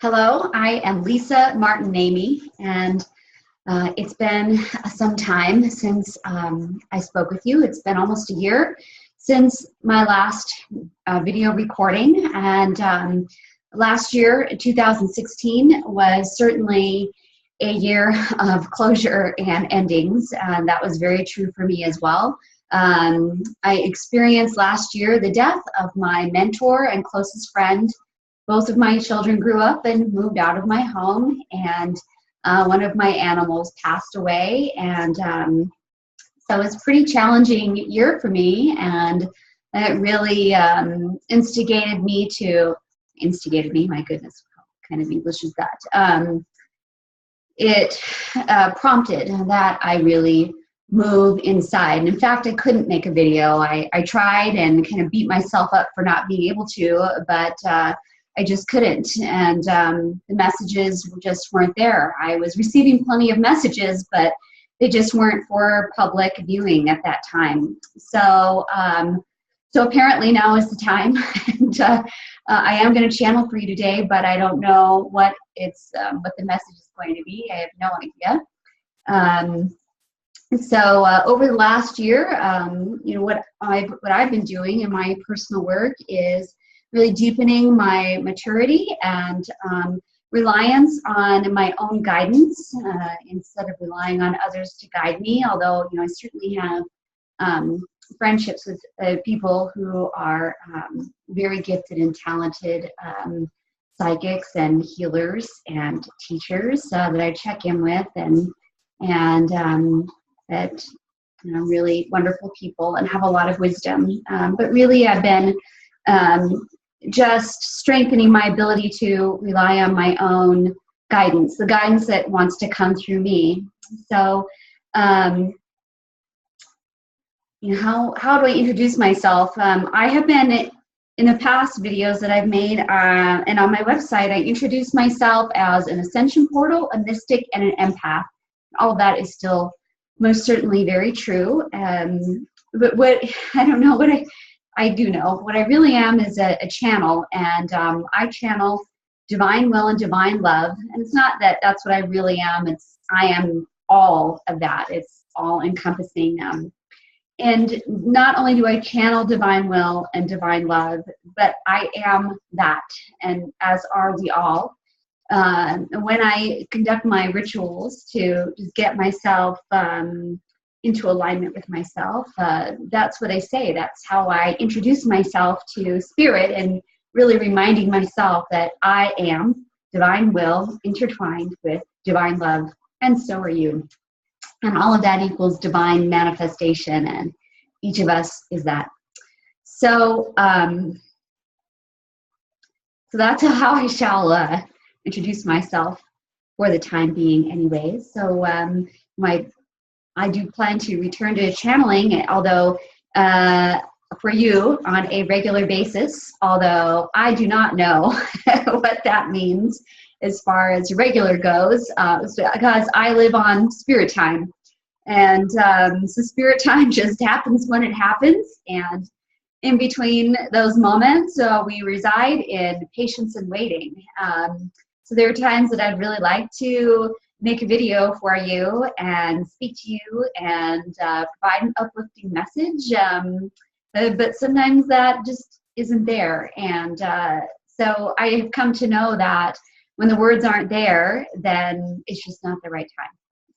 Hello, I am Lisa Martin Naimi, and it's been some time since I spoke with you. It's been almost a year since my last video recording, and last year, 2016, was certainly a year of closure and endings, and that was very true for me as well. I experienced last year the death of my mentor and closest friend. Both of my children grew up and moved out of my home, and one of my animals passed away, and so it was a pretty challenging year for me, and it really instigated me, my goodness, what kind of English is that? It prompted that I really move inside. And in fact, I couldn't make a video. I tried and kind of beat myself up for not being able to, but I just couldn't, and the messages just weren't there. I was receiving plenty of messages, but they just weren't for public viewing at that time. So, so apparently now is the time, and I am going to channel for you today, but I don't know what what the message is going to be. I have no idea. So over the last year, you know, what I've been doing in my personal work is really deepening my maturity and reliance on my own guidance instead of relying on others to guide me. Although, you know, I certainly have friendships with people who are very gifted and talented psychics and healers and teachers that I check in with, and that, you know, really wonderful people and have a lot of wisdom. But really, I've been just strengthening my ability to rely on my own guidance, the guidance that wants to come through me. So, you know, how do I introduce myself? I have been, in the past videos that I've made and on my website, I introduce myself as an ascension portal, a mystic, and an empath. All of that is still most certainly very true. But what, I don't know what I do know. What I really am is a channel, and I channel divine will and divine love. And it's not that that's what I really am. I am all of that. It's all encompassing. And not only do I channel divine will and divine love, but I am that, and as are we all. When I conduct my rituals to just get myself into alignment with myself, that's what I say. That's how I introduce myself to spirit, and really reminding myself that I am divine will intertwined with divine love, and so are you. And all of that equals divine manifestation, and each of us is that. So, so that's how I shall introduce myself for the time being anyways. So I do plan to return to channeling, although for you on a regular basis, although I do not know what that means as far as regular goes, because I live on spirit time. And so spirit time just happens when it happens, and in between those moments, we reside in patience and waiting. So there are times that I'd really like to make a video for you and speak to you and provide an uplifting message, but sometimes that just isn't there. And so I have come to know that when the words aren't there, then it's just not the right time.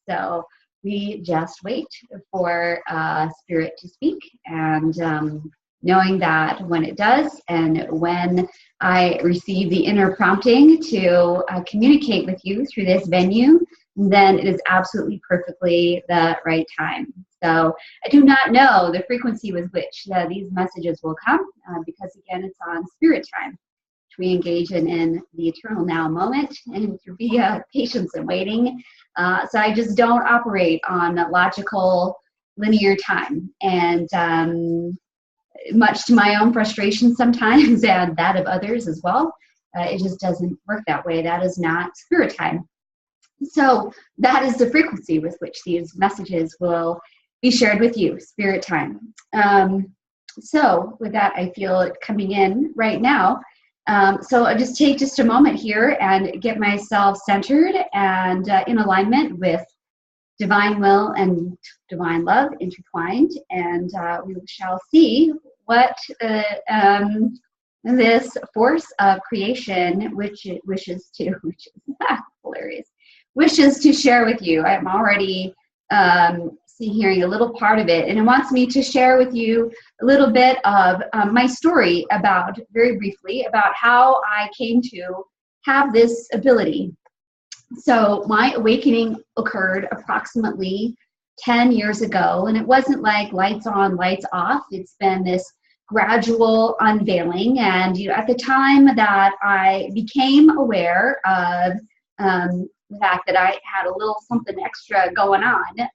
So we just wait for spirit to speak, and knowing that when it does, and when I receive the inner prompting to communicate with you through this venue, then it is absolutely perfectly the right time. So I do not know the frequency with which these messages will come, because again, it's on spirit time, which we engage in the eternal now moment, and through via patience and waiting. So I just don't operate on logical, linear time, and much to my own frustration sometimes, and that of others as well, it just doesn't work that way. That is not spirit time. So that is the frequency with which these messages will be shared with you, spirit time. So with that, I feel it coming in right now. So I'll just take just a moment here and get myself centered and in alignment with divine will and divine love intertwined, and we shall see what this force of creation which it wishes to, which is hilarious, wishes to share with you. I'm already hearing a little part of it, and it wants me to share with you a little bit of my story about, very briefly, about how I came to have this ability. So my awakening occurred approximately 10 years ago, and it wasn't like lights on, lights off. It's been this gradual unveiling, and at the time that I became aware of the fact that I had a little something extra going on,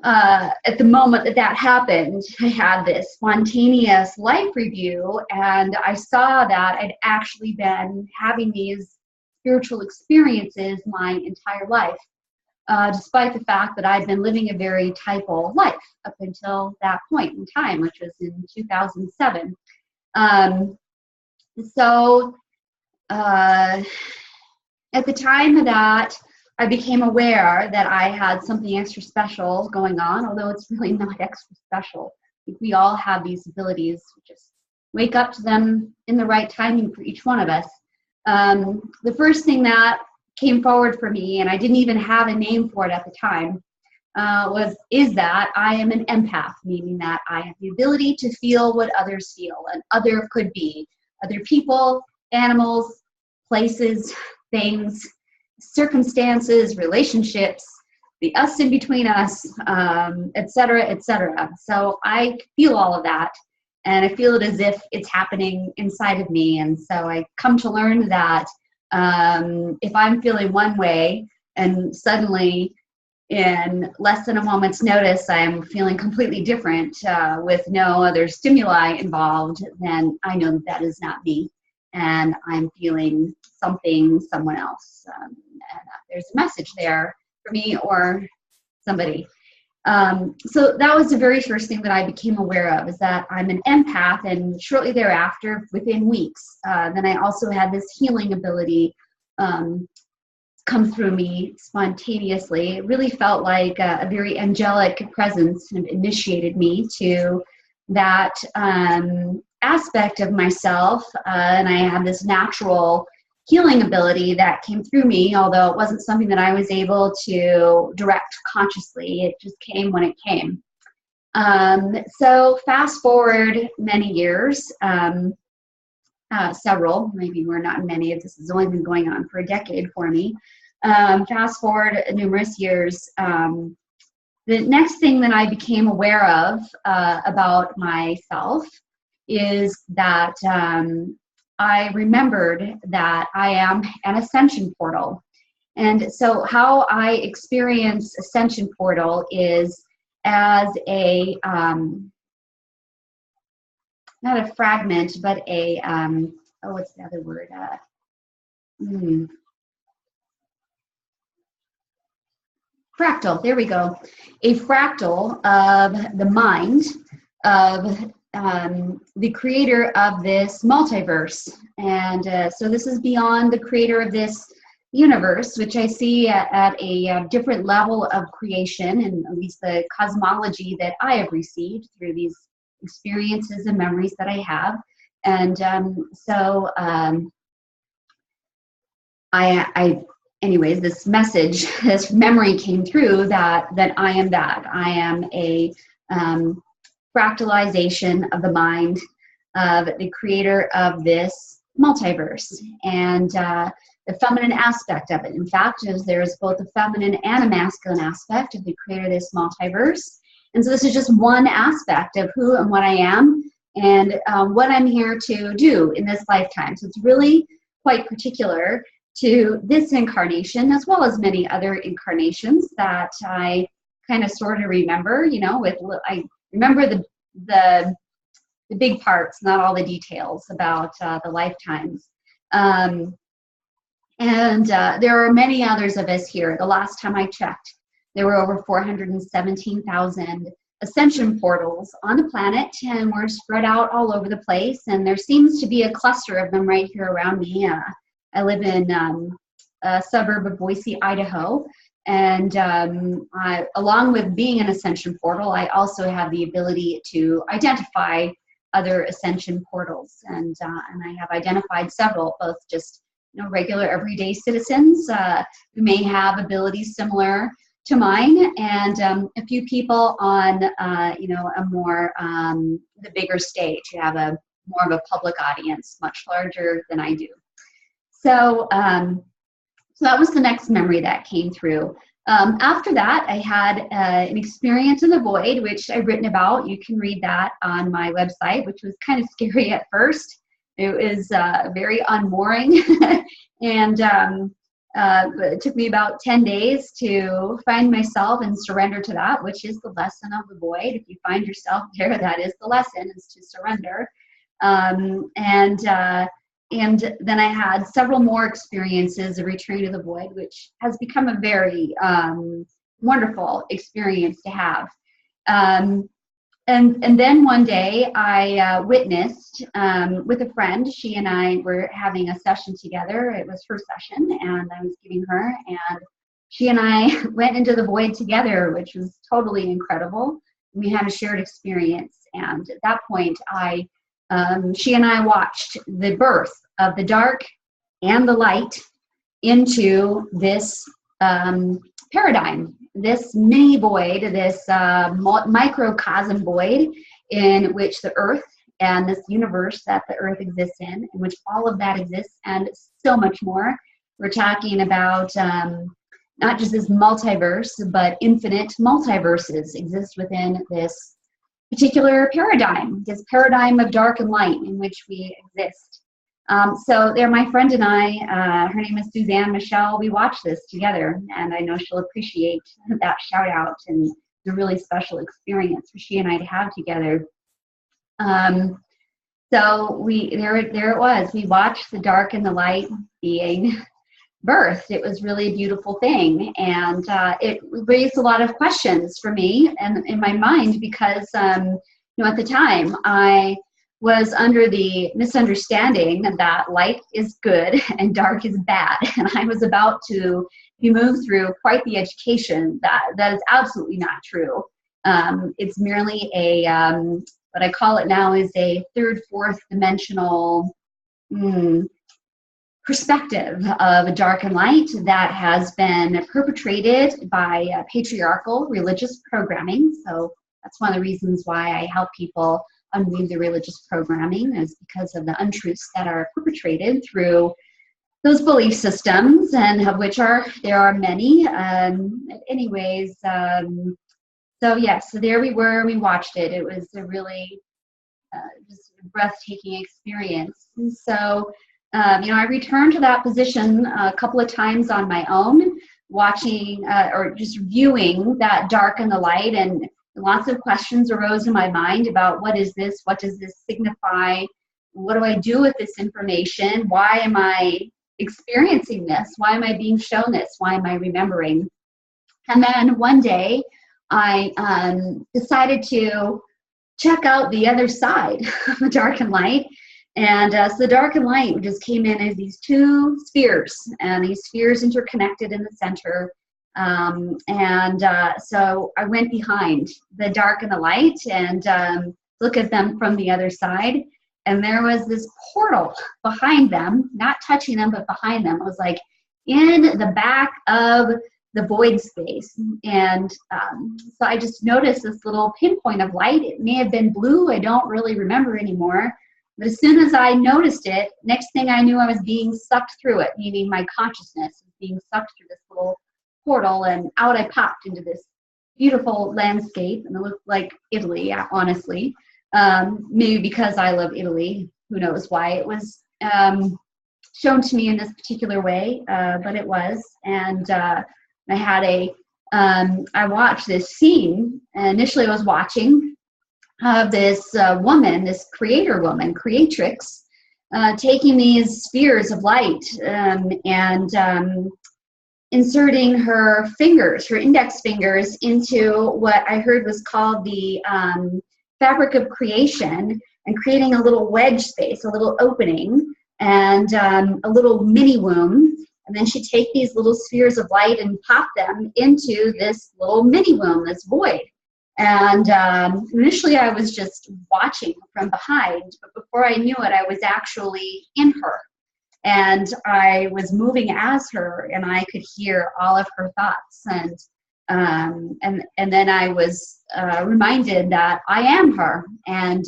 at the moment that that happened, I had this spontaneous life review, and I saw that I'd actually been having these spiritual experiences my entire life, despite the fact that I'd been living a very typical life up until that point in time, which was in 2007. At the time that I became aware that I had something extra special going on, although it's really not extra special. I think we all have these abilities. Just wake up to them in the right timing for each one of us. The first thing that came forward for me, and I didn't even have a name for it at the time, is that I am an empath, meaning that I have the ability to feel what others feel. And other could be other people, animals, places, things, circumstances, relationships, the us in between us, et cetera, et cetera. So I feel all of that, and I feel it as if it's happening inside of me. And so I come to learn that if I'm feeling one way and suddenly in less than a moment's notice I'm feeling completely different with no other stimuli involved, then I know that that is not me, and I'm feeling something, someone else. And there's a message there for me or somebody. So that was the very first thing that I became aware of, is that I'm an empath, and shortly thereafter, within weeks, then I also had this healing ability come through me spontaneously. It really felt like a very angelic presence and initiated me to that aspect of myself, and I had this natural healing ability that came through me, although it wasn't something that I was able to direct consciously. It just came when it came. So fast forward many years, several, maybe we're not many, this has only been going on for a decade for me. Fast forward numerous years, the next thing that I became aware of about myself is that I remembered that I am an ascension portal. And so how I experience ascension portal is as a, not a fragment, but a, what's the other word? Fractal, there we go. A fractal of the mind of the creator of this multiverse. And so this is beyond the creator of this universe, which I see at a different level of creation, and at least the cosmology that I have received through these experiences and memories that I have. And anyways, this message, this memory came through that I am that. I am a fractalization of the mind of the creator of this multiverse, and the feminine aspect of it. In fact, there's both a feminine and a masculine aspect of the creator of this multiverse. And so this is just one aspect of who and what I am, and what I'm here to do in this lifetime. So it's really quite particular to this incarnation, as well as many other incarnations that I kind of sort of remember, I remember the big parts, not all the details about the lifetimes. And there are many others of us here. The last time I checked, there were over 417,000 ascension portals on the planet, and we're spread out all over the place. And there seems to be a cluster of them right here around me. I live in a suburb of Boise, Idaho. And along with being an ascension portal, I also have the ability to identify other ascension portals. And I have identified several, both just regular everyday citizens who may have abilities similar to mine, and a few people on a more the bigger stage who have a more of a public audience, much larger than I do. So so that was the next memory that came through. After that, I had an experience in the void, which I've written about. You can read that on my website, which was kind of scary at first. It was very unmooring, and it took me about 10 days to find myself and surrender to that, which is the lesson of the void. If you find yourself there, that is the lesson, is to surrender. And then I had several more experiences of returning to the void, which has become a very wonderful experience to have. And then one day I witnessed with a friend. She and I were having a session together. It was her session, and I was giving her. And she and I went into the void together, which was totally incredible. We had a shared experience. And at that point, she and I watched the birth of the dark and the light into this paradigm, this mini void, this microcosm void in which the earth and this universe that the earth exists in which all of that exists, and so much more. We're talking about not just this multiverse, but infinite multiverses exist within this particular paradigm, this paradigm of dark and light in which we exist. So there, my friend and I, her name is Suzanne Michelle, we watched this together, and I know she'll appreciate that shout out, and the really special experience for she and I to have together. So there it was. We watched the dark and the light being birthed. It was really a beautiful thing, and it raised a lot of questions for me and in my mind, because at the time I was under the misunderstanding that light is good and dark is bad, and I was about to be moved through quite the education that is absolutely not true. It's merely a what I call it now is a third, fourth dimensional perspective of dark and light that has been perpetrated by patriarchal religious programming. So that's one of the reasons why I help people unweave the religious programming, is because of the untruths that are perpetrated through those belief systems, and of which there are many. Anyways, so yes, so there we were. We watched it. It was a really just a breathtaking experience. And so, I returned to that position a couple of times on my own, watching or just viewing that dark and the light, and lots of questions arose in my mind about what is this? What does this signify? What do I do with this information? Why am I experiencing this? Why am I being shown this? Why am I remembering? And then one day I decided to check out the other side of the dark and light. And so the dark and light just came in as these two spheres, and these spheres interconnected in the center. So I went behind the dark and the light and look at them from the other side. And there was this portal behind them, not touching them, but behind them. It was like in the back of the void space. And so I just noticed this little pinpoint of light. It may have been blue. I don't really remember anymore. But as soon as I noticed it, next thing I knew, I was being sucked through it, meaning my consciousness was being sucked through this little portal, and out I popped into this beautiful landscape, and it looked like Italy, honestly. Maybe because I love Italy, who knows why. It was shown to me in this particular way, but it was. And I had I watched this scene. Initially I was watching this woman, this creatrix, taking these spheres of light and inserting her fingers, her index fingers, into what I heard was called the fabric of creation, and creating a little wedge space, a little opening, and a little mini womb. And then she'd take these little spheres of light and pop them into this little mini womb, this void. And initially I was just watching from behind, but before I knew it, I was actually in her. And I was moving as her, and I could hear all of her thoughts. And then I was reminded that I am her. And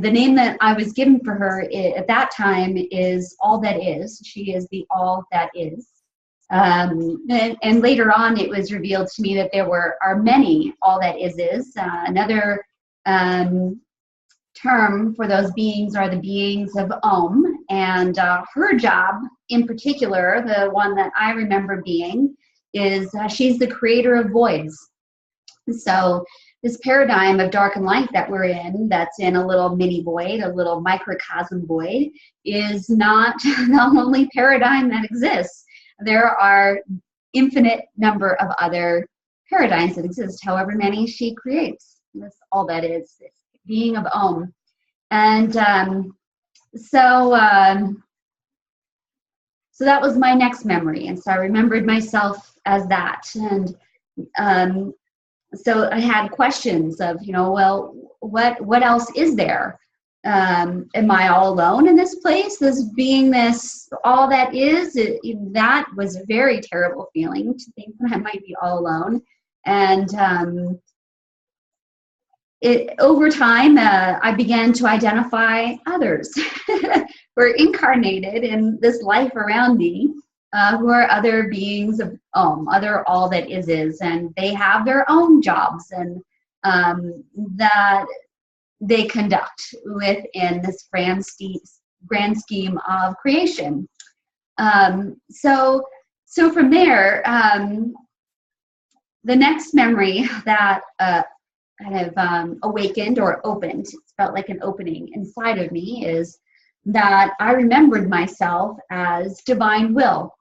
the name that I was given for her at that time is All That Is. She is the All That Is. And later on, it was revealed to me that there are many All That Is. Another term for those beings are the beings of Om. And her job in particular, the one that I remember being, is she's the creator of voids. So this paradigm of dark and light that we're in, that's in a little mini void, a little microcosm void, is not the only paradigm that exists. There are infinite number of other paradigms that exist, however many she creates. That's all that is, being of Om. And so that was my next memory. And so I remembered myself as that. And so I had questions of, well, what else is there? Am I all alone in this place? This being this all that is, that was a very terrible feeling, to think that I might be all alone. And over time, I began to identify others who are incarnated in this life around me, who are other beings of other all that is, and they have their own jobs and that they conduct within this grand scheme of creation. So from there, the next memory that kind of awakened or opened, it felt like an opening inside of me, is that I remembered myself as divine will,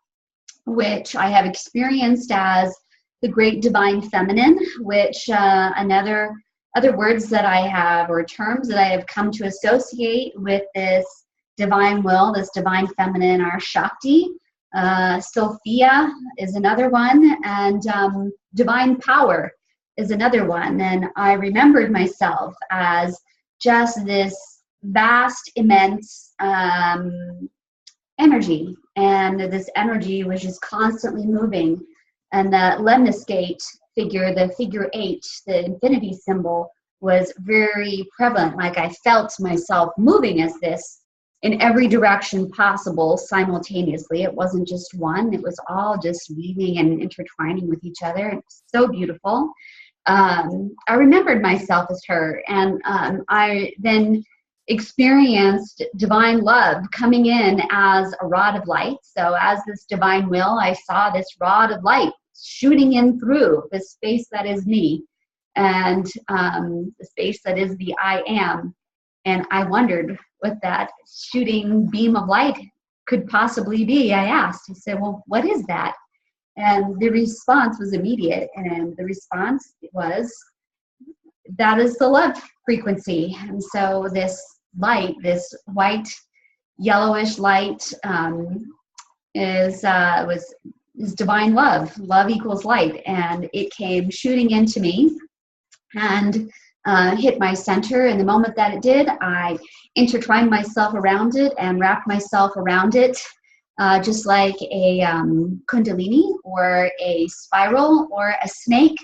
which I have experienced as the great divine feminine, which other words that I have, or terms that I have come to associate with this divine will, this divine feminine, are Shakti, Sophia is another one, and divine power is another one. And I remembered myself as just this vast, immense energy, and this energy was just constantly moving. And the lemniscate figure, the figure 8, the infinity symbol, was very prevalent. Like I felt myself moving as this in every direction possible simultaneously. It wasn't just one, it was all just weaving and intertwining with each other. It was so beautiful. I remembered myself as her, and I then experienced divine love coming in as a rod of light. So as this divine will, I saw this rod of light shooting in through the space that is me, and the space that is the I am. And I wondered what that shooting beam of light could possibly be. I asked, I said, well, what is that? And the response was immediate. And the response was, that is the love frequency. And so this light, this white, yellowish light, is divine love. Love equals light. And it came shooting into me and hit my center. And the moment that it did, I intertwined myself around it and wrapped myself around it, just like a kundalini or a spiral or a snake.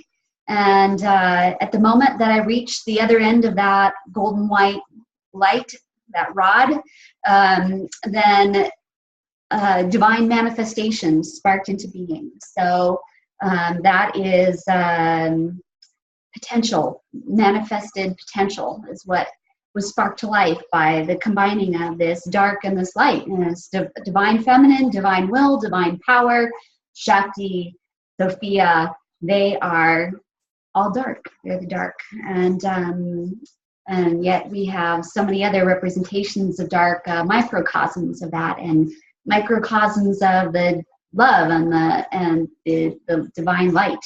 And at the moment that I reached the other end of that golden white light, that rod, then divine manifestation sparked into being. So that is potential, manifested potential is what was sparked to life by the combining of this dark and this light. And it's divine feminine, divine will, divine power, Shakti, Sophia, they are all dark. They're the dark. And yet we have so many other representations of dark, microcosms of that, and microcosms of the love and the divine light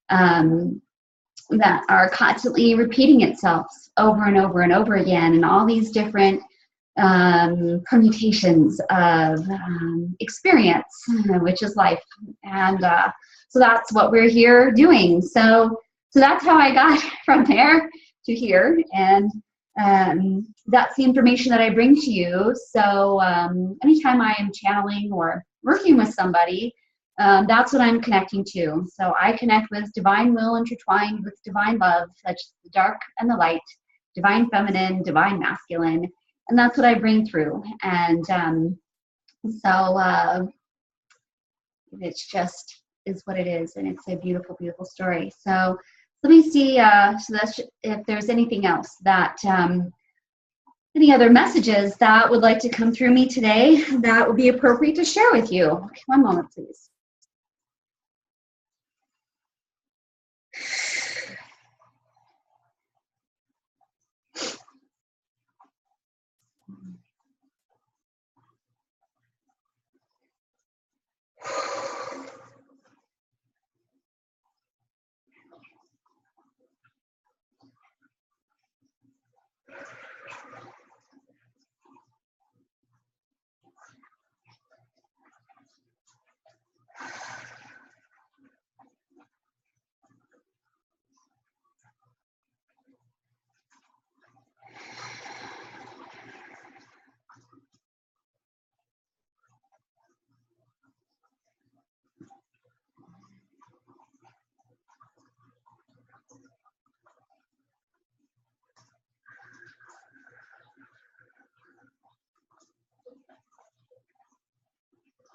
that are constantly repeating itself over and over and over again, and all these different permutations of experience, which is life. And so that's what we're here doing. So that's how I got from there to here. And that's the information that I bring to you. So anytime I am channeling or working with somebody, that's what I'm connecting to. So I connect with divine will intertwined with divine love, such as the dark and the light, divine feminine, divine masculine, and that's what I bring through. And so it's just is what it is, and it's a beautiful, beautiful story. So let me see. So that's if there's anything else that any other messages that would like to come through me today that would be appropriate to share with you. Okay, one moment, please.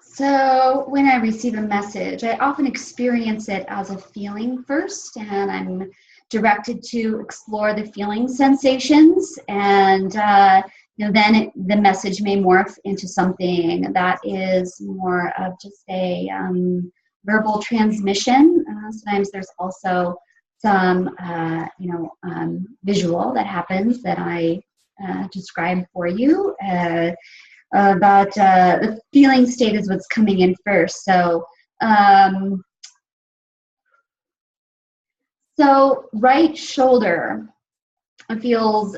So when I receive a message, I often experience it as a feeling first, and I'm directed to explore the feeling sensations, and then the message may morph into something that is more of just a verbal transmission. Sometimes there's also some visual that happens that I describe for you. But the feeling state is what's coming in first. So, so right shoulder feels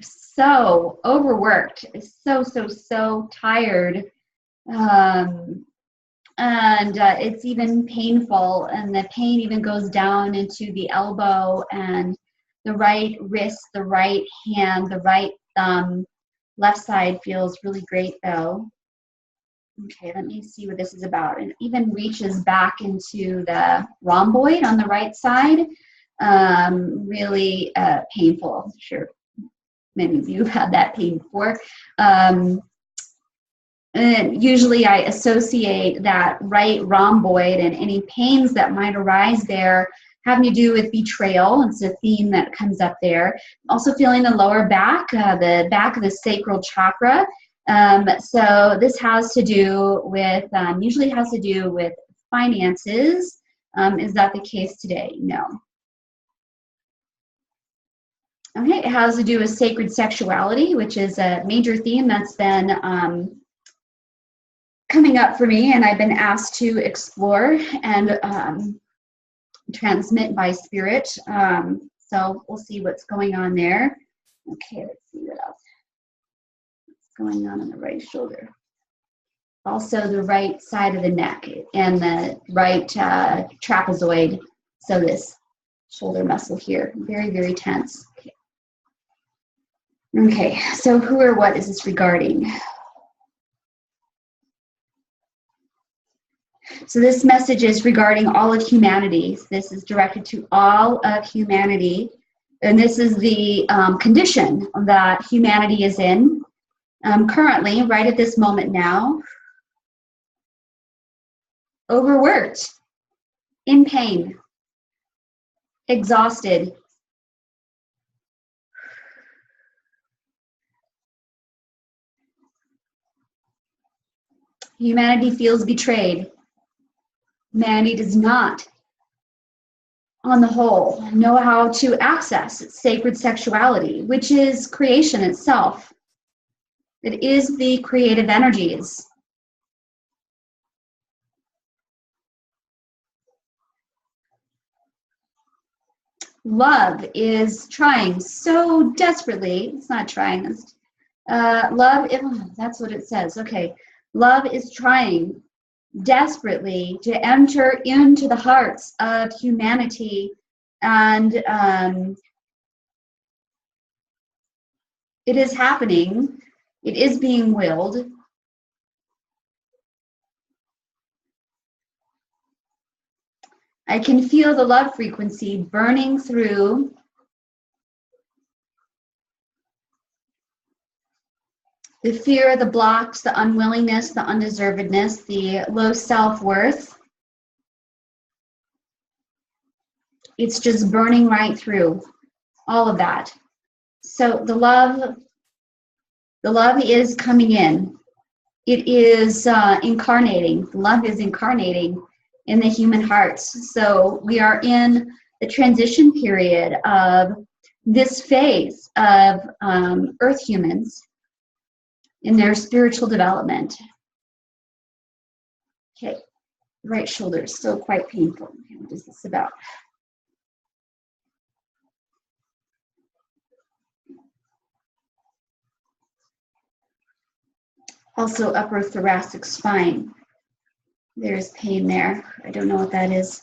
so overworked, so tired, and it's even painful. And the pain even goes down into the elbow and the right wrist, the right hand, the right thumb. Left side feels really great though. Okay, let me see what this is about. It even reaches back into the rhomboid on the right side. Really painful. I'm sure many of you have had that pain before. And usually I associate that right rhomboid and any pains that might arise there having to do with betrayal. It's a theme that comes up there. Also feeling the lower back, the back of the sacral chakra. So this has to do with, usually has to do with finances. Is that the case today? No. Okay, it has to do with sacred sexuality, which is a major theme that's been coming up for me, and I've been asked to explore and transmit by spirit. So we'll see what's going on there. Okay, let's see what else. What's going on the right shoulder? Also the right side of the neck and the right trapezoid. So this shoulder muscle here, very, very tense. Okay. Okay, so who or what is this regarding? So this message is regarding all of humanity. This is directed to all of humanity. And this is the condition that humanity is in currently, right at this moment now. Overworked, in pain, exhausted. Humanity feels betrayed. Humanity does not, on the whole, know how to access its sacred sexuality, which is creation itself. It is the creative energies. love is trying so desperately. It's not trying. That's what it says. Okay. Love is trying desperately to enter into the hearts of humanity, and it is happening. It is being willed. I can feel the love frequency burning through the fear, the blocks, the unwillingness, the undeservedness, the low self-worth. It's just burning right through all of that. So the love is coming in. It is incarnating. Love is incarnating in the human hearts. So we are in the transition period of this phase of Earth humans in their spiritual development. Okay, right shoulder is still quite painful. Okay, what is this about? Also upper thoracic spine. There's pain there. I don't know what that is.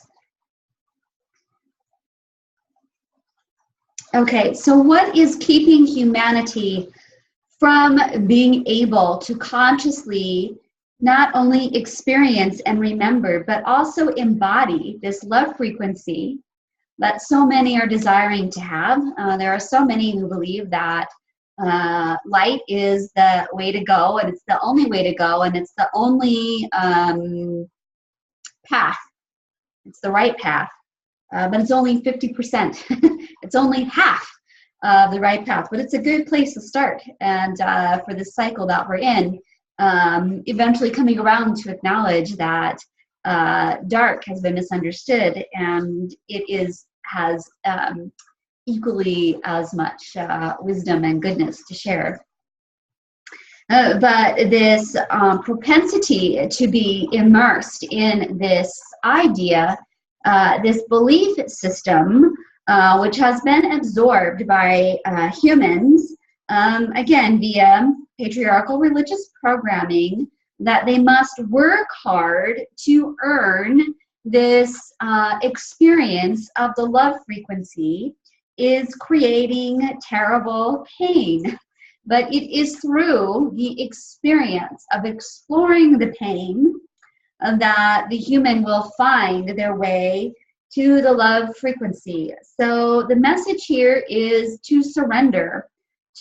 Okay, so what is keeping humanity from being able to consciously not only experience and remember, but also embody this love frequency that so many are desiring to have? There are so many who believe that light is the way to go, and it's the only way to go, and it's the only path. It's the right path, but it's only 50%. It's only half of the right path, but it's a good place to start. And for this cycle that we're in, eventually coming around to acknowledge that dark has been misunderstood, and it has equally as much wisdom and goodness to share. But this propensity to be immersed in this idea, this belief system, which has been absorbed by humans, again, via patriarchal religious programming, that they must work hard to earn this experience of the love frequency, is creating terrible pain. But it is through the experience of exploring the pain that the human will find their way to the love frequency. So the message here is to surrender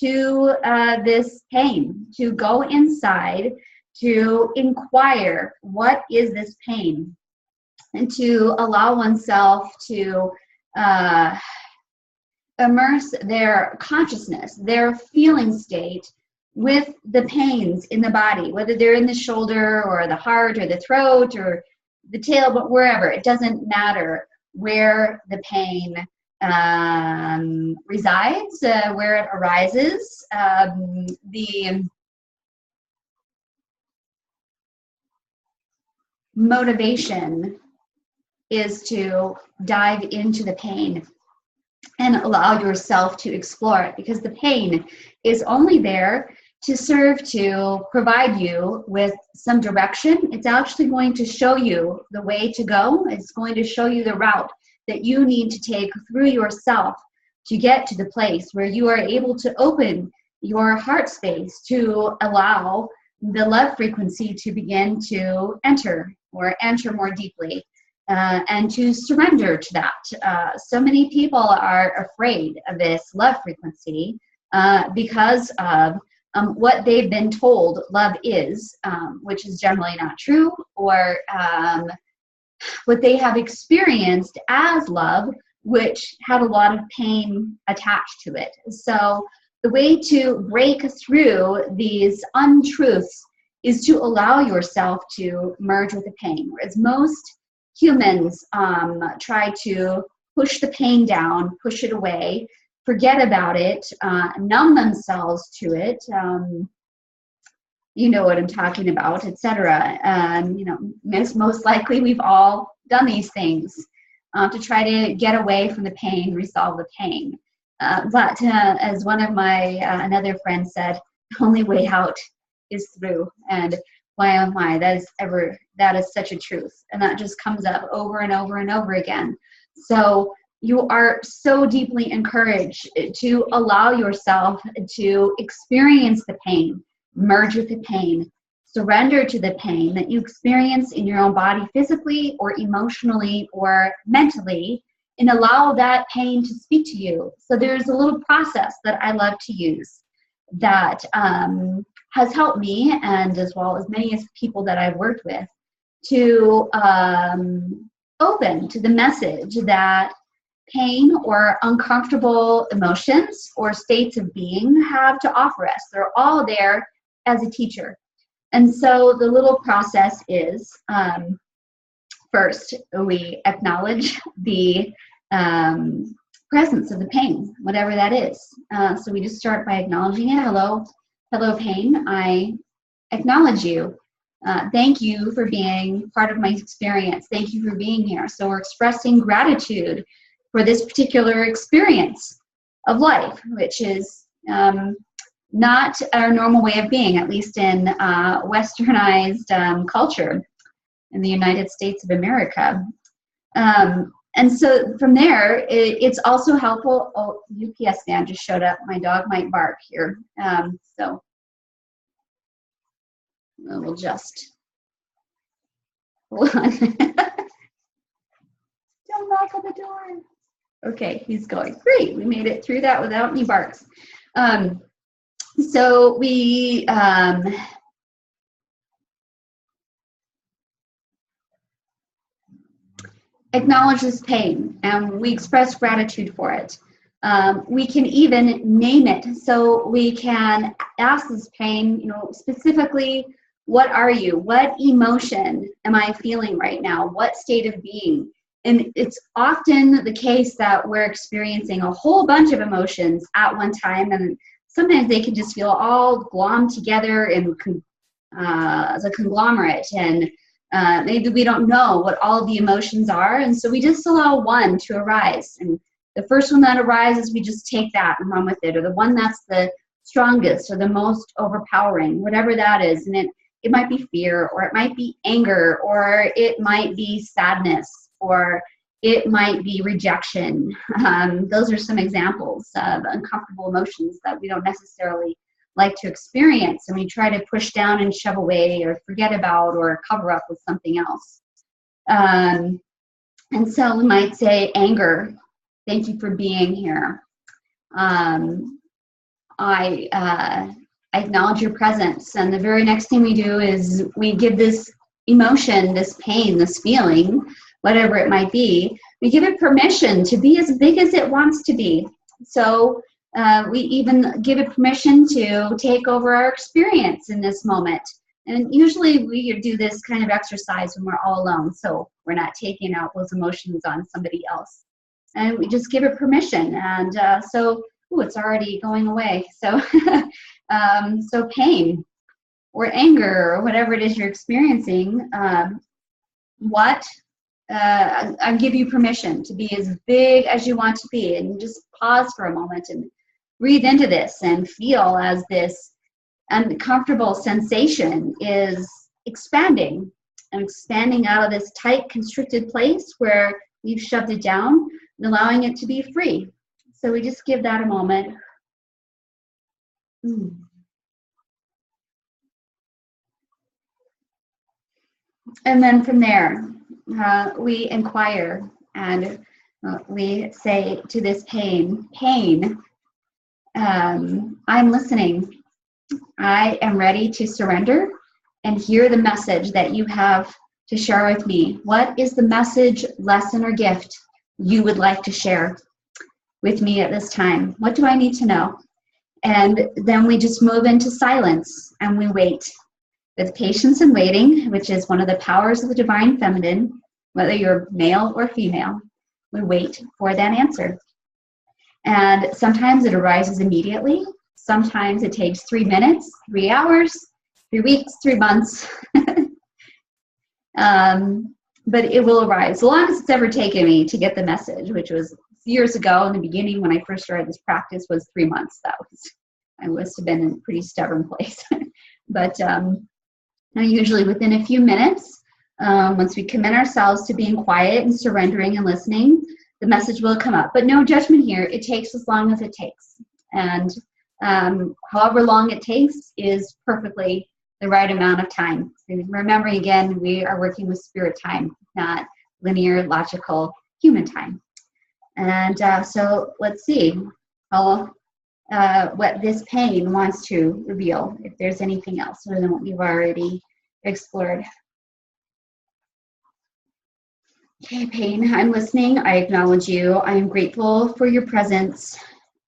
to this pain, to go inside, to inquire, what is this pain? And to allow oneself to immerse their consciousness, their feeling state with the pains in the body, whether they're in the shoulder or the heart or the throat or the tail, but wherever. It doesn't matter where the pain resides, where it arises. The motivation is to dive into the pain and allow yourself to explore it, because the pain is only there to serve to provide you with some direction. It's actually going to show you the way to go. It's going to show you the route that you need to take through yourself to get to the place where you are able to open your heart space to allow the love frequency to begin to enter, or enter more deeply. And to surrender to that. So many people are afraid of this love frequency because of what they've been told love is, which is generally not true, or what they have experienced as love, which had a lot of pain attached to it. So the way to break through these untruths is to allow yourself to merge with the pain, whereas most humans try to push the pain down, push it away, forget about it, numb themselves to it. You know what I'm talking about, etc. You know, most likely we've all done these things. to try to get away from the pain, resolve the pain. But as one of my another friend said, the only way out is through. And why oh my, that is such a truth. And that just comes up over and over and over again. So you are so deeply encouraged to allow yourself to experience the pain, merge with the pain, surrender to the pain that you experience in your own body physically or emotionally or mentally, and allow that pain to speak to you. So there's a little process that I love to use that has helped me, and as well as many people that I've worked with, to open to the message that pain or uncomfortable emotions or states of being have to offer us. They're all there as a teacher. And so the little process is, first, we acknowledge the presence of the pain, whatever that is. So we just start by acknowledging it. Hello, pain. I acknowledge you. Thank you for being part of my experience. Thank you for being here. So we're expressing gratitude for this particular experience of life, which is not our normal way of being, at least in westernized culture in the United States of America. And so from there, it's also helpful. Oh, UPS van just showed up. My dog might bark here. So we'll just, hold on. Don't knock on the door. Okay, he's going. Great, we made it through that without any barks. So we acknowledge this pain, and we express gratitude for it. We can even name it, so we can ask this pain, specifically, what are you? What emotion am I feeling right now? What state of being? And it's often the case that we're experiencing a whole bunch of emotions at one time, and sometimes they can just feel all glommed together and as a conglomerate, and maybe we don't know what all the emotions are, and so we just allow one to arise. And the first one that arises, we just take that and run with it, or the one that's the strongest or the most overpowering, whatever that is. And it might be fear, or it might be anger, or it might be sadness, or it might be rejection. Those are some examples of uncomfortable emotions that we don't necessarily like to experience, and we try to push down and shove away or forget about or cover up with something else. And so we might say anger. Thank you for being here. I acknowledge your presence. And the very next thing we do is we give this emotion, this pain, this feeling, whatever it might be, we give it permission to be as big as it wants to be. So we even give it permission to take over our experience in this moment. And usually we do this kind of exercise when we're all alone, so we're not taking out those emotions on somebody else. And we just give it permission. And it's already going away. So, so pain or anger or whatever it is you're experiencing, I give you permission to be as big as you want to be, and just pause for a moment and breathe into this and feel as this uncomfortable sensation is expanding and expanding out of this tight, constricted place where we've shoved it down and allowing it to be free. So we just give that a moment. And then from there, we inquire and we say to this pain, I'm listening. I am ready to surrender and hear the message that you have to share with me. What is the message, lesson, or gift you would like to share with me at this time? What do I need to know? And then we just move into silence and we wait with patience and waiting, which is one of the powers of the divine feminine, whether you're male or female. We wait for that answer. And sometimes it arises immediately. Sometimes it takes 3 minutes, 3 hours, 3 weeks, 3 months. but it will arise. The longest it's ever taken me to get the message, which was years ago in the beginning when I first started this practice, was 3 months. I must have been in a pretty stubborn place. But now usually within a few minutes, once we commit ourselves to being quiet and surrendering and listening, the message will come up. But no judgment here. It takes as long as it takes. And however long it takes is perfectly the right amount of time. So remembering again, we are working with spirit time, not linear, logical human time. And so let's see how, what this pain wants to reveal, if there's anything else other than what we've already explored. Okay, pain, I'm listening. I acknowledge you. I am grateful for your presence.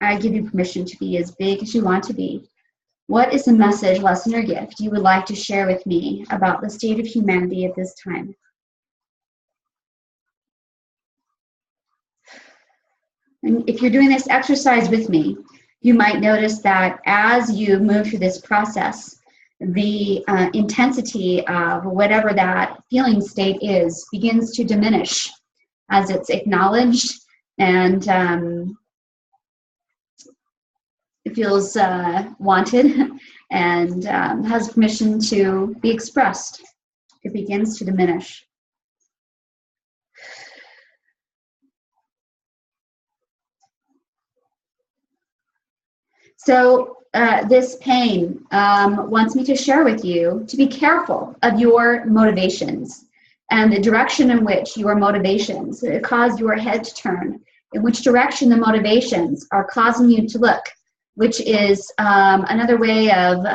I give you permission to be as big as you want to be. What is the message, lesson, or gift you would like to share with me about the state of humanity at this time? And if you're doing this exercise with me, you might notice that as you move through this process, the intensity of whatever that feeling state is begins to diminish as it's acknowledged and it feels wanted and has permission to be expressed. It begins to diminish. So this pain wants me to share with you to be careful of your motivations and the direction in which your motivations cause your head to turn, in which direction the motivations are causing you to look, which is another way of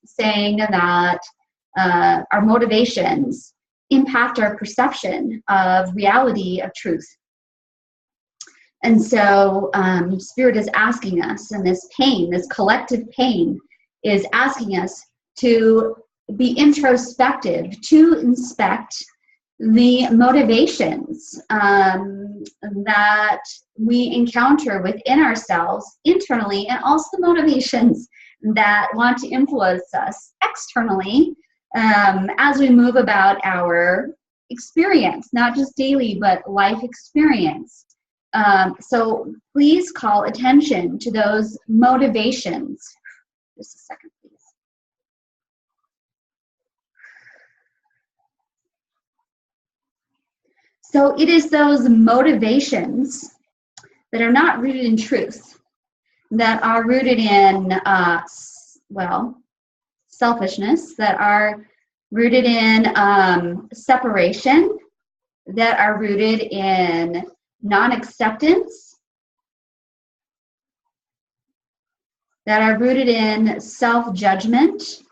saying that our motivations impact our perception of reality, of truth. And so Spirit is asking us, and this pain, this collective pain, is asking us to be introspective, to inspect the motivations that we encounter within ourselves internally, and also the motivations that want to influence us externally as we move about our experience, not just daily, but life experience. So please call attention to those motivations. Just a second, please. So it is those motivations that are not rooted in truth, that are rooted in, selfishness, that are rooted in separation, that are rooted in non-acceptance, that are rooted in self-judgment.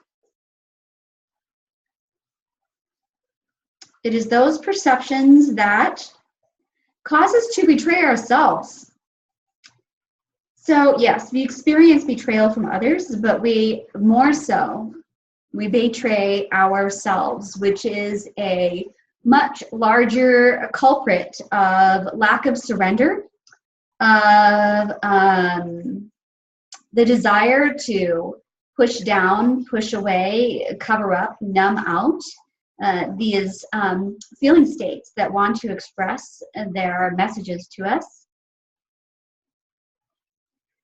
It is those perceptions that cause us to betray ourselves. So yes, we experience betrayal from others, but we betray ourselves, which is a much larger culprit of lack of surrender, of the desire to push down, push away, cover up, numb out these feeling states that want to express their messages to us.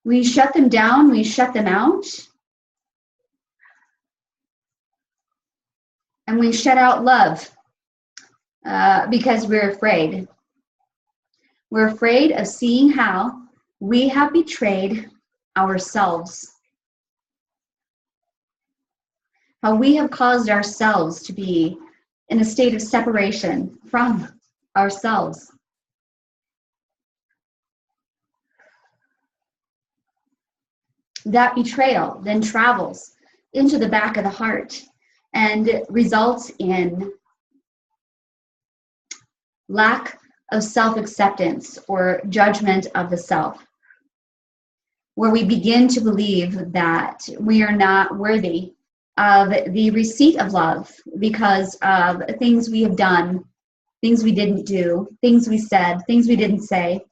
We shut them down, we shut them out, and we shut out love because we're afraid. We're afraid of seeing how we have betrayed ourselves, how we have caused ourselves to be in a state of separation from ourselves. That betrayal then travels into the back of the heart and results in lack of self-acceptance or judgment of the self, where we begin to believe that we are not worthy of the receipt of love because of things we have done, things we didn't do, things we said, things we didn't say.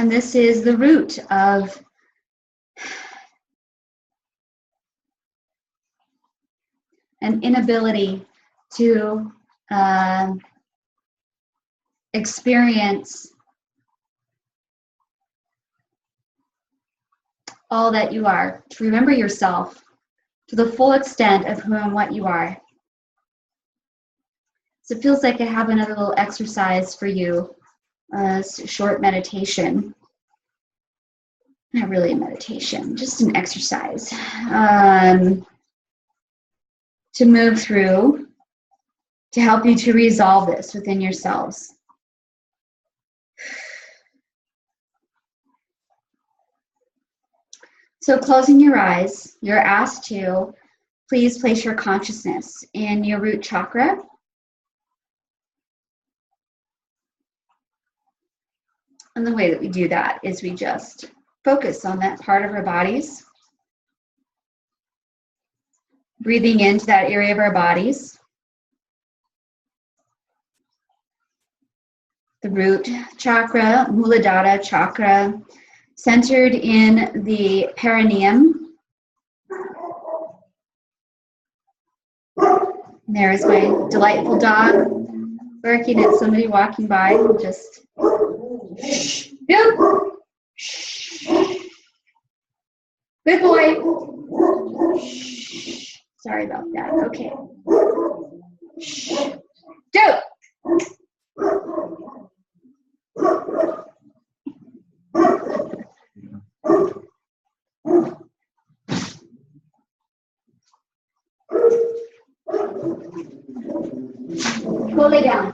And this is the root of an inability to experience all that you are, to remember yourself to the full extent of who and what you are. So it feels like I have another little exercise for you, a short meditation. Not really a meditation, just an exercise to move through, to help you to resolve this within yourselves. So closing your eyes, you're asked to please place your consciousness in your root chakra. And the way that we do that is we just focus on that part of our bodies, breathing into that area of our bodies. The root chakra, Muladhara chakra, centered in the perineum. There's my delightful dog barking at somebody walking by. Just shh, Bill. Shh. Good boy. Shh. Sorry about that. Okay. Shh. Do. Go lay down.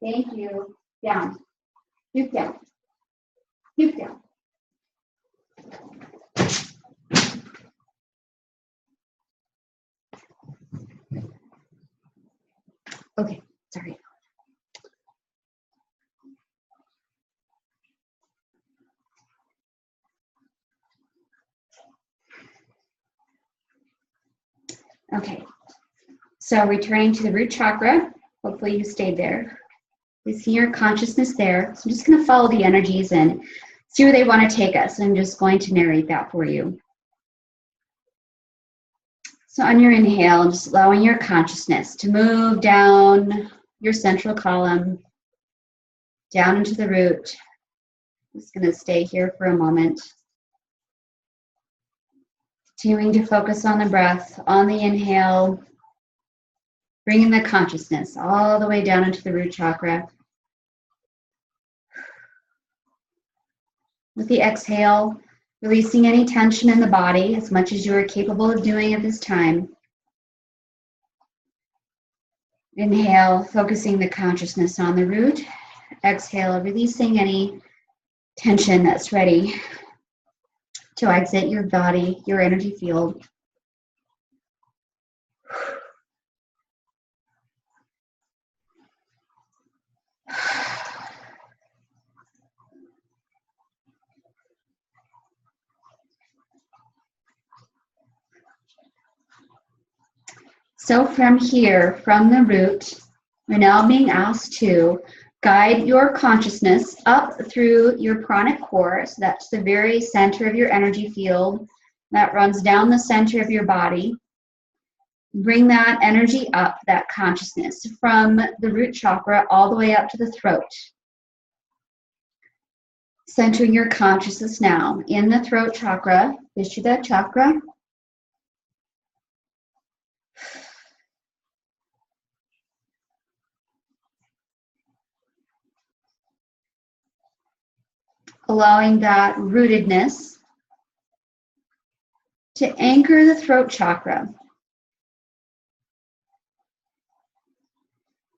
Thank you. Down. Duke down. Duke down. Okay, sorry. Okay, so returning to the root chakra, hopefully you stayed there. You see your consciousness there. So I'm just going to follow the energies and see where they want to take us. I'm just going to narrate that for you. So on your inhale, just allowing your consciousness to move down your central column, down into the root. Just going to stay here for a moment. Continuing to focus on the breath, on the inhale, bringing the consciousness all the way down into the root chakra. With the exhale, releasing any tension in the body as much as you are capable of doing at this time. Inhale, focusing the consciousness on the root. Exhale, releasing any tension that's ready to exit your body, your energy field. So from here, from the root, we're now being asked to guide your consciousness up through your pranic core. So that's the very center of your energy field that runs down the center of your body. Bring that energy up, that consciousness, from the root chakra all the way up to the throat. Centering your consciousness now in the throat chakra, Vishuddha chakra. Allowing that rootedness to anchor the throat chakra.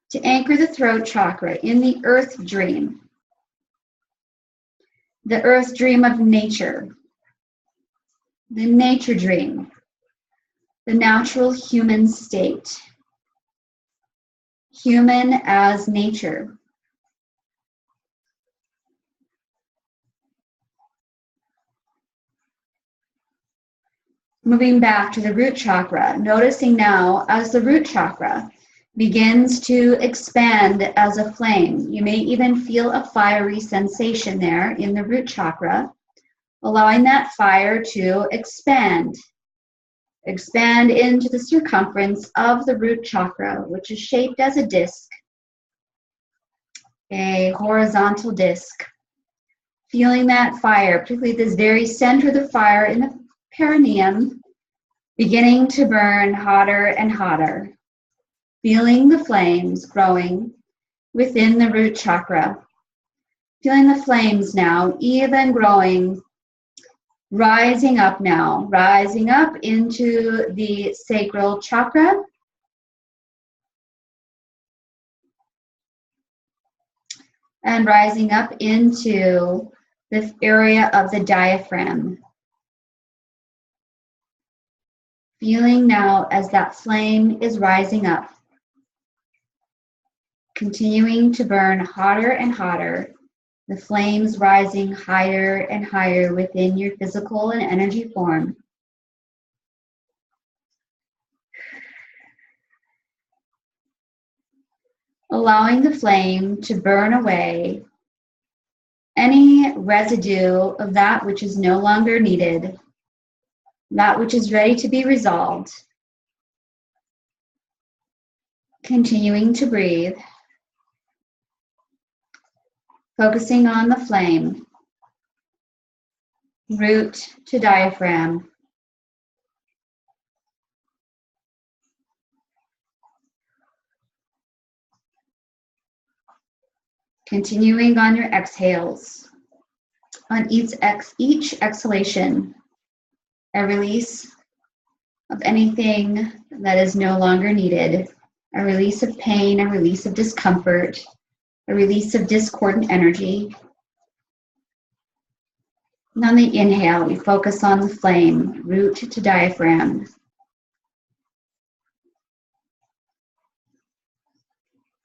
To anchor the throat chakra in the earth dream. The earth dream of nature. The nature dream. The natural human state. Human as nature. Moving back to the root chakra, noticing now as the root chakra begins to expand as a flame. You may even feel a fiery sensation there in the root chakra, allowing that fire to expand. Expand into the circumference of the root chakra, which is shaped as a disc, a horizontal disc. Feeling that fire, particularly this very center of the fire in the perineum, beginning to burn hotter and hotter. Feeling the flames growing within the root chakra. Feeling the flames now even growing, rising up now, rising up into the sacral chakra. And rising up into the area of the diaphragm. Feeling now as that flame is rising up, continuing to burn hotter and hotter, the flames rising higher and higher within your physical and energy form. Allowing the flame to burn away any residue of that which is no longer needed, that which is ready to be resolved. Continuing to breathe, focusing on the flame, root to diaphragm. Continuing on your exhales. On each exhalation, a release of anything that is no longer needed, a release of pain, a release of discomfort, a release of discordant energy. And on the inhale, we focus on the flame, root to diaphragm.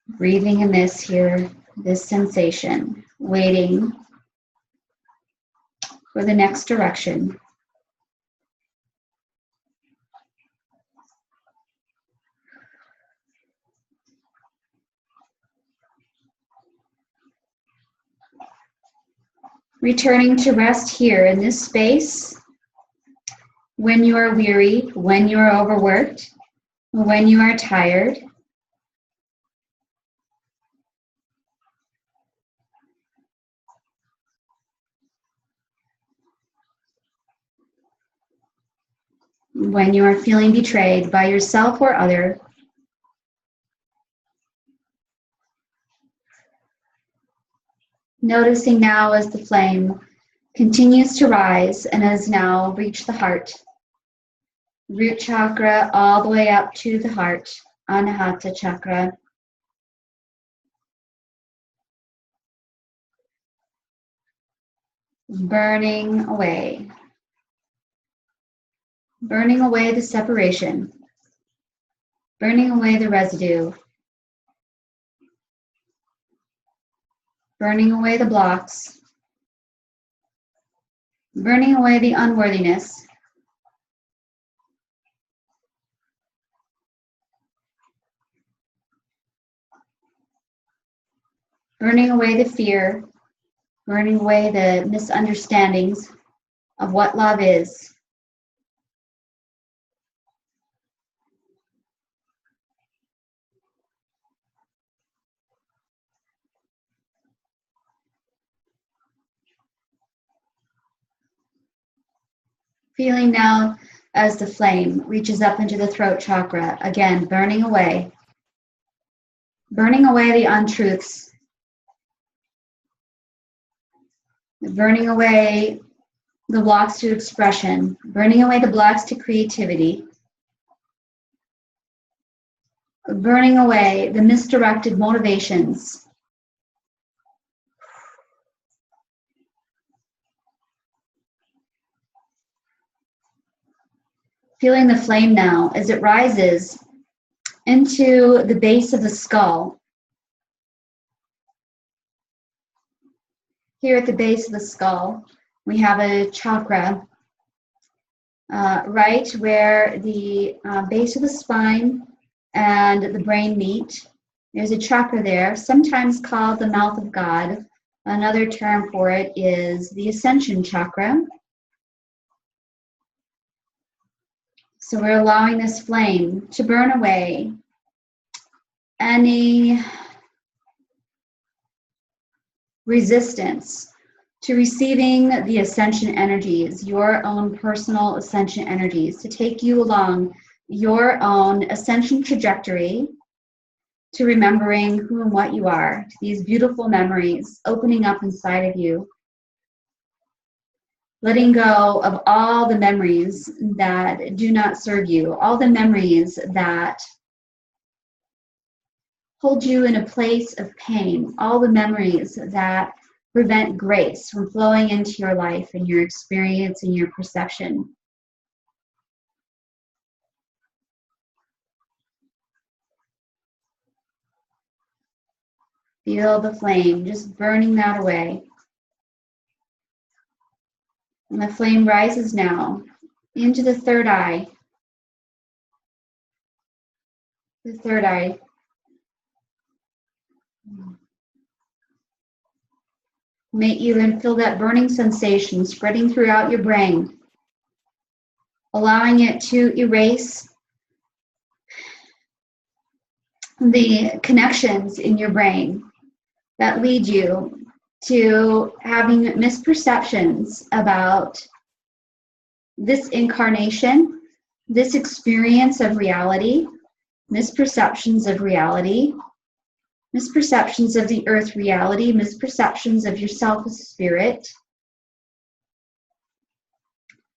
Breathing in this here, this sensation, waiting for the next direction. Returning to rest here in this space when you are weary, when you are overworked, when you are tired. When you are feeling betrayed by yourself or other. Noticing now as the flame continues to rise and has now reached the heart. Root chakra all the way up to the heart, Anahata chakra. Burning away. Burning away the separation. Burning away the residue. Burning away the blocks. Burning away the unworthiness. Burning away the fear. Burning away the misunderstandings of what love is. Feeling now as the flame reaches up into the throat chakra, again, burning away the untruths, burning away the blocks to expression, burning away the blocks to creativity, burning away the misdirected motivations. Feeling the flame now as it rises into the base of the skull. Here at the base of the skull, we have a chakra right where the base of the spine and the brain meet. There's a chakra there, sometimes called the mouth of God. Another term for it is the ascension chakra. So we're allowing this flame to burn away any resistance to receiving the ascension energies, your own personal ascension energies, to take you along your own ascension trajectory, to remembering who and what you are, to these beautiful memories opening up inside of you, letting go of all the memories that do not serve you, all the memories that hold you in a place of pain, all the memories that prevent grace from flowing into your life and your experience and your perception. Feel the flame just burning that away. And the flame rises now into the third eye. The third eye. May even feel that burning sensation spreading throughout your brain, allowing it to erase the connections in your brain that lead you to having misperceptions about this incarnation, this experience of reality, misperceptions of reality, misperceptions of the earth reality, misperceptions of yourself as spirit,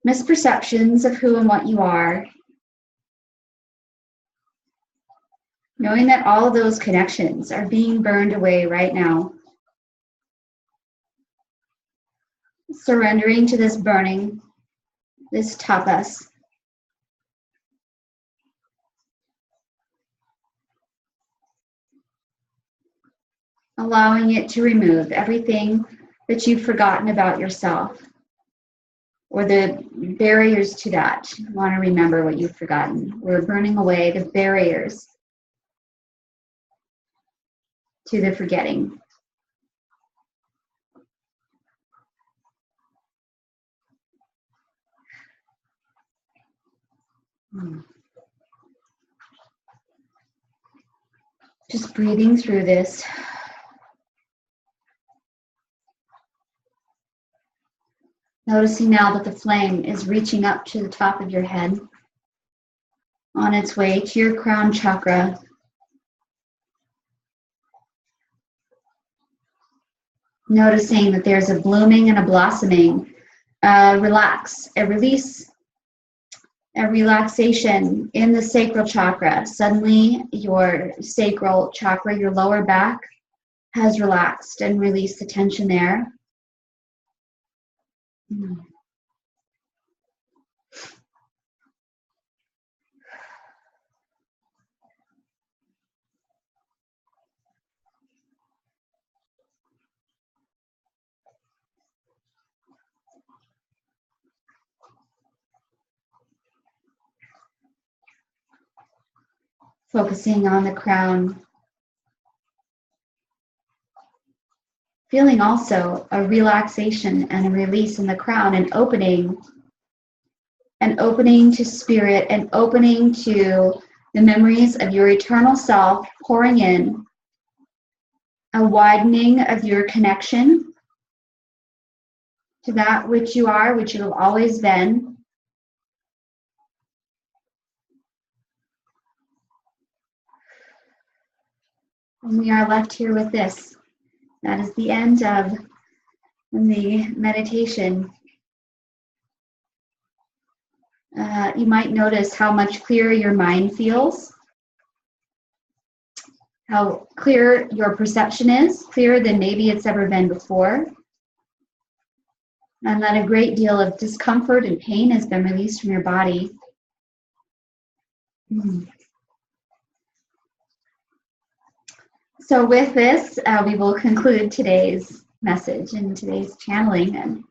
misperceptions of who and what you are. Knowing that all of those connections are being burned away right now. Surrendering to this burning, this tapas. Allowing it to remove everything that you've forgotten about yourself, or the barriers to that. You want to remember what you've forgotten. We're burning away the barriers to the forgetting. Just breathing through this. Noticing now that the flame is reaching up to the top of your head, on its way to your crown chakra. Noticing that there's a blooming and a blossoming, relax, a release, a relaxation in the sacral chakra. Suddenly your sacral chakra, your lower back, has relaxed and released the tension there. Focusing on the crown. Feeling also a relaxation and a release in the crown, and opening to spirit, and opening to the memories of your eternal self, pouring in a widening of your connection to that which you are, which you have always been. And we are left here with this. That is the end of the meditation. You might notice how much clearer your mind feels, how clear your perception is, clearer than maybe it's ever been before, and that a great deal of discomfort and pain has been released from your body. So with this, we will conclude today's message and today's channeling, and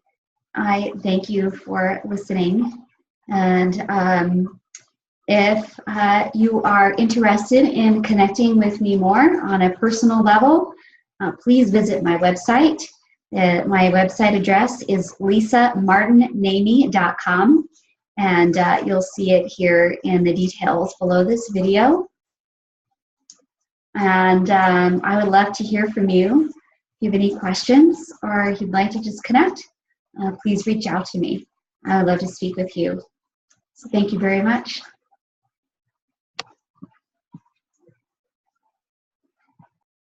I thank you for listening. And If you are interested in connecting with me more on a personal level, please visit my website. My website address is lisamartinnaimi.com, and you'll see it here in the details below this video. And I would love to hear from you. If you have any questions or if you'd like to just connect, please reach out to me. I would love to speak with you. So thank you very much.